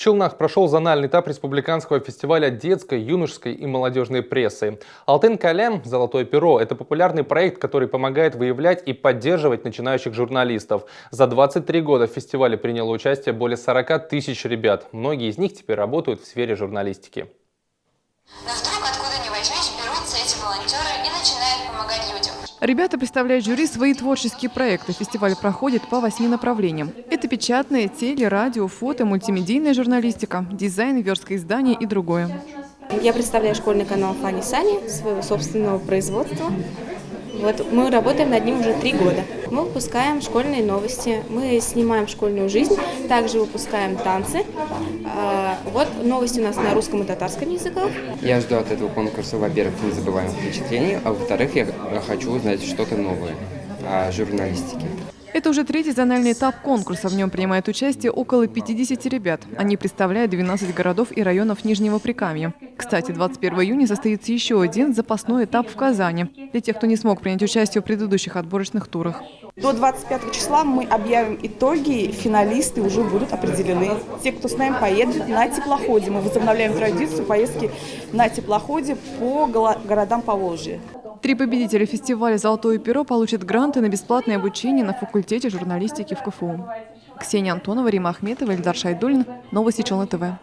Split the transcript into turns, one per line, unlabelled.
Челнах прошел зональный этап республиканского фестиваля детской, юношеской и молодежной прессы. Алтын Калем «Золотое перо» – это популярный проект, который помогает выявлять и поддерживать начинающих журналистов. За 23 года в фестивале приняло участие более 40 тысяч ребят. Многие из них теперь работают в сфере журналистики.
Но вдруг, откуда ни возьмись, берутся эти волонтеры и начинают помогать людям.
Ребята представляют жюри свои творческие проекты. Фестиваль проходит по 8 направлениям. Это печатная, теле, радио, фото, мультимедийная журналистика, дизайн, верстка изданий и другое.
Я представляю школьный канал Фани Сани, своего собственного производства. Мы работаем над ним уже 3 года. Мы выпускаем школьные новости, мы снимаем школьную жизнь, также выпускаем танцы. Вот новости у нас на русском и татарском языках.
Я жду от этого конкурса, во-первых, незабываемых впечатлений, а во-вторых, я хочу узнать что-то новое о журналистике.
Это уже 3-й зональный этап конкурса. В нем принимает участие около 50 ребят. Они представляют 12 городов и районов Нижнего Прикамья. Кстати, 21 июня состоится еще один запасной этап в Казани для тех, кто не смог принять участие в предыдущих отборочных турах.
До 25 числа мы объявим итоги, финалисты уже будут определены. Те, кто с нами поедет на теплоходе. Мы возобновляем традицию поездки на теплоходе по городам Поволжья.
3 победителя фестиваля «Золотое перо» получат гранты на бесплатное обучение на факультете журналистики в КФУ. Ксения Антонова, Рима Ахметова, Эльдар Шайдуллин. Новости Челны ТВ.